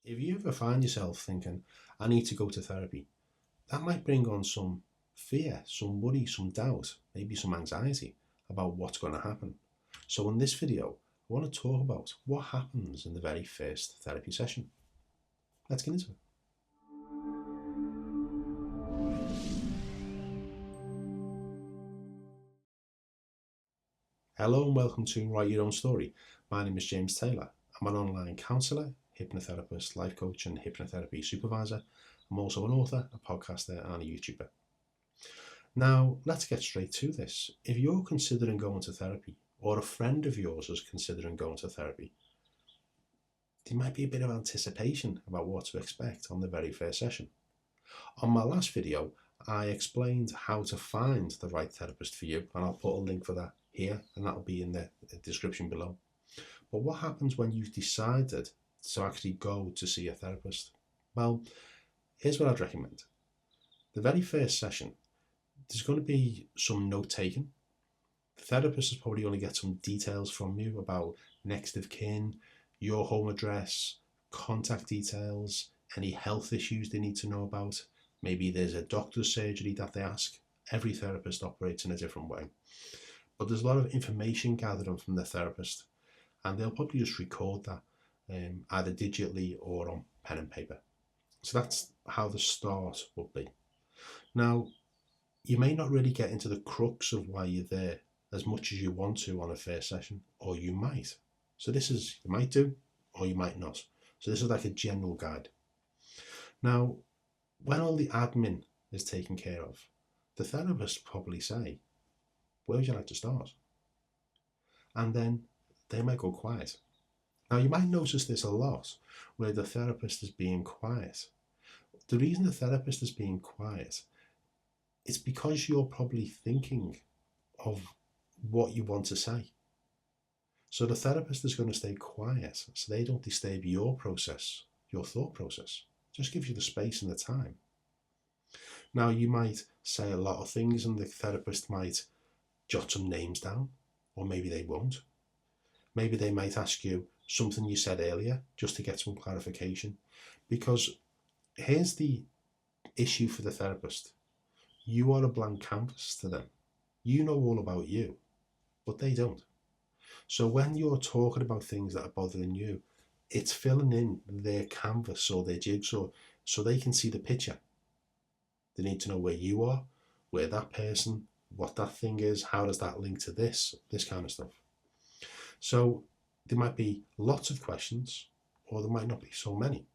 If you ever find yourself thinking, I need to go to therapy, that might bring on some fear, some worry, some doubt, maybe some anxiety about what's going to happen. So in this video, I want to talk about what happens in the very first therapy session. Let's get into it. Hello and welcome to Write Your Own Story. My name is James Taylor. I'm an online counsellor, hypnotherapist, life coach and hypnotherapy supervisor. I'm also an author, a podcaster and a YouTuber. Now, let's get straight to this. If you're considering going to therapy, or a friend of yours is considering going to therapy, there might be a bit of anticipation about what to expect on the very first session. On my last video, I explained how to find the right therapist for you, and I'll put a link for that here, and that'll be in the description below. But what happens when you've decided to actually go to see a therapist? Well, here's what I'd recommend. The very first session, there's going to be some note taking. The therapist is probably going to get some details from you about next of kin, your home address, contact details, any health issues they need to know about. Maybe there's a doctor's surgery that they ask. Every therapist operates in a different way. But there's a lot of information gathering from the therapist, and they'll probably just record that either digitally or on pen and paper. So that's how the start would be. Now, you may not really get into the crux of why you're there as much as you want to on a first session, or you might. So this is, you might do, or you might not. So this is like a general guide. Now, when all the admin is taken care of, the therapist probably say, where would you like to start? And then they might go quiet. Now, you might notice this a lot, where the therapist is being quiet. The reason the therapist is being quiet, it's because you're probably thinking of what you want to say. So the therapist is going to stay quiet so they don't disturb your process, your thought process. Just gives you the space and the time. Now, you might say a lot of things and the therapist might jot some names down, or maybe they won't. Maybe they might ask you something you said earlier just to get some clarification. Because here's the issue for the therapist. You are a blank canvas to them. You know all about you, but they don't. So when you're talking about things that are bothering you, it's filling in their canvas or their jigsaw so they can see the picture. They need to know where you are, where that person, what that thing is, how does that link to this kind of stuff. So there might be lots of questions, or there might not be so many.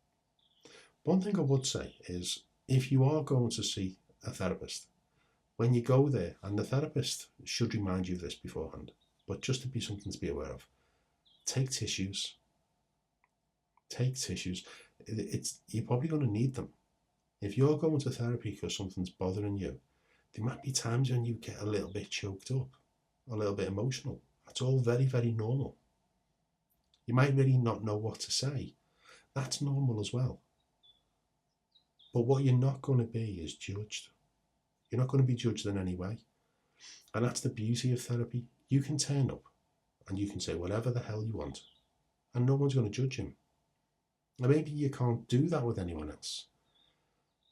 One thing I would say is, if you are going to see a therapist, when you go there, and the therapist should remind you of this beforehand, but just to be something to be aware of, take tissues. Take tissues. You're probably going to need them. If you're going to therapy because something's bothering you, there might be times when you get a little bit choked up, a little bit emotional. That's all very, very normal. You might really not know what to say. That's normal as well. But what you're not going to be is judged. You're not going to be judged in any way. And that's the beauty of therapy. You can turn up and you can say whatever the hell you want, and no one's going to judge you. And maybe you can't do that with anyone else.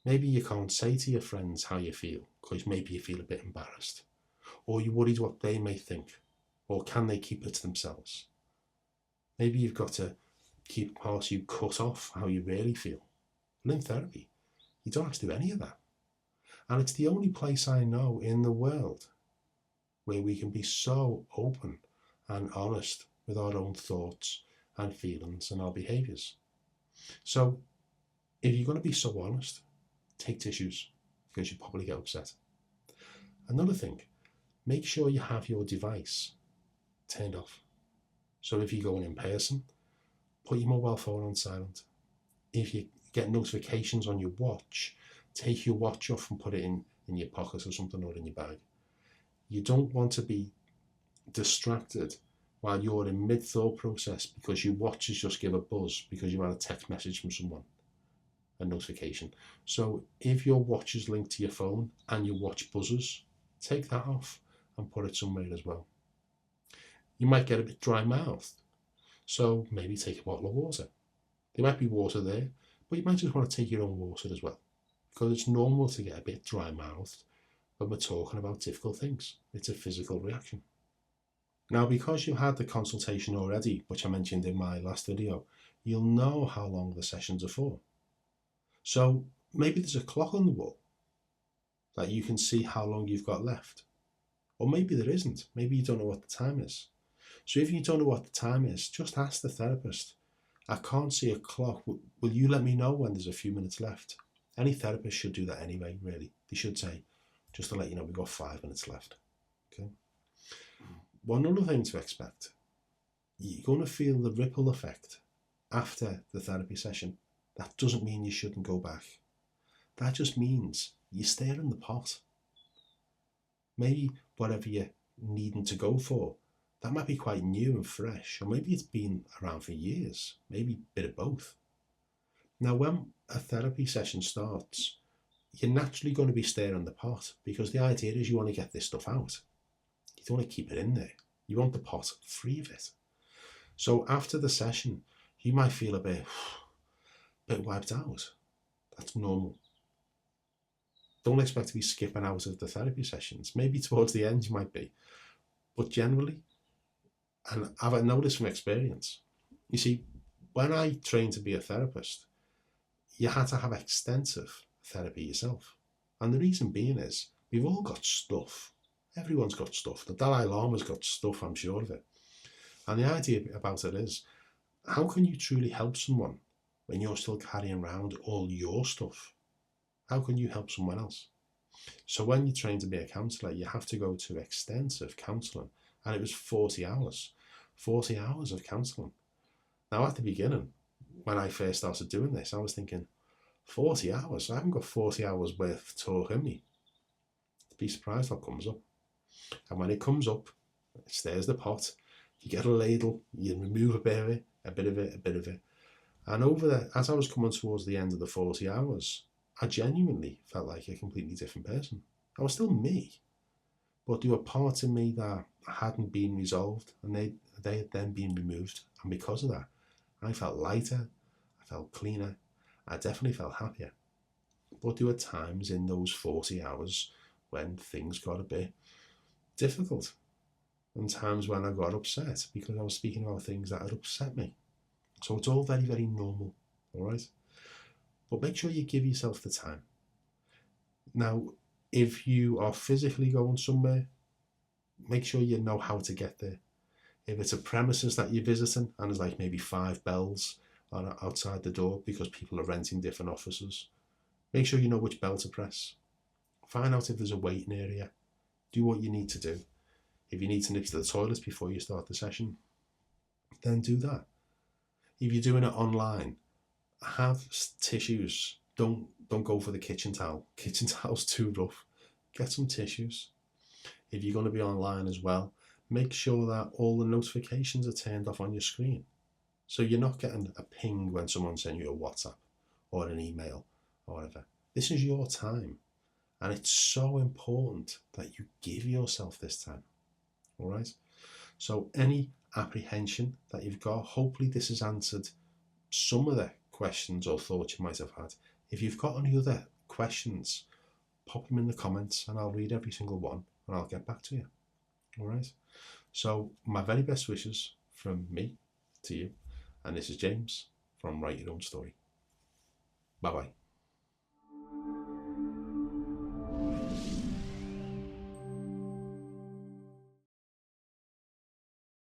Maybe you can't say to your friends how you feel because maybe you feel a bit embarrassed, or you're worried what they may think, or can they keep it to themselves. Maybe you've got to keep part of you cut off how you really feel. But in therapy, you don't have to do any of that. And it's the only place I know in the world where we can be so open and honest with our own thoughts and feelings and our behaviours. So if you're going to be so honest, take tissues, because you probably get upset. Another thing, make sure you have your device turned off. So if you're going in person, put your mobile phone on silent. If you get notifications on your watch, take your watch off and put it in your pocket or something, or in your bag. You don't want to be distracted while you're in mid-thought process because your watch has just give a buzz because you had a text message from someone, a notification. So if your watch is linked to your phone and your watch buzzes, take that off and put it somewhere as well. You might get a bit dry mouthed, so maybe take a bottle of water. There might be water there, but you might just want to take your own water as well, because it's normal to get a bit dry-mouthed when we're talking about difficult things. It's a physical reaction. Now, because you've had the consultation already, which I mentioned in my last video, you'll know how long the sessions are for. So maybe there's a clock on the wall that you can see how long you've got left. Or maybe there isn't. Maybe you don't know what the time is. So if you don't know what the time is, just ask the therapist. I can't see a clock. Will you let me know when there's a few minutes left? Any therapist should do that anyway, really. They should say, just to let you know, we've got 5 minutes left. Okay. One other thing to expect, you're going to feel the ripple effect after the therapy session. That doesn't mean you shouldn't go back. That just means you stare in the pot. Maybe whatever you're needing to go for, that might be quite new and fresh, or maybe it's been around for years, maybe a bit of both. Now, when a therapy session starts, you're naturally going to be stirring the pot, because the idea is you want to get this stuff out. You don't want to keep it in there. You want the pot free of it. So after the session, you might feel a bit wiped out. That's normal. Don't expect to be skipping out of the therapy sessions. Maybe towards the end you might be, but generally, and I've noticed from experience, you see, when I trained to be a therapist, you had to have extensive therapy yourself. And the reason being is, we've all got stuff. Everyone's got stuff. The Dalai Lama's got stuff, I'm sure of it. And the idea about it is, how can you truly help someone when you're still carrying around all your stuff? How can you help someone else? So when you train to be a counsellor, you have to go to extensive counselling. And it was 40 hours. 40 hours of counselling. Now, at the beginning, when I first started doing this, I was thinking, 40 hours? I haven't got 40 hours worth of talk in me. Be surprised what comes up. And when it comes up, it stirs the pot. You get a ladle, you remove a bit of it, a bit of it, a bit of it. And over there, as I was coming towards the end of the 40 hours, I genuinely felt like a completely different person. I was still me, but there were parts of me that hadn't been resolved, and they had then been removed. And because of that, I felt lighter, I felt cleaner, I definitely felt happier. But there were times in those 40 hours when things got a bit difficult, and times when I got upset because I was speaking about things that had upset me. So it's all very, very normal, all right? But make sure you give yourself the time. Now, if you are physically going somewhere, make sure you know how to get there. If it's a premises that you're visiting and there's like maybe 5 bells outside the door because people are renting different offices, make sure you know which bell to press. Find out if there's a waiting area. Do what you need to do. If you need to nip to the toilets before you start the session, then do that. If you're doing it online, have tissues. Don't go for the kitchen towel. Kitchen towel's too rough. Get some tissues. If you're going to be online as well, make sure that all the notifications are turned off on your screen. So you're not getting a ping when someone sends you a WhatsApp or an email or whatever. This is your time. And it's so important that you give yourself this time. All right? So any apprehension that you've got, hopefully this has answered some of the questions or thoughts you might have had. If you've got any other questions, pop them in the comments and I'll read every single one and I'll get back to you. All right? So my very best wishes from me to you. And this is James from Write Your Own Story. Bye-bye.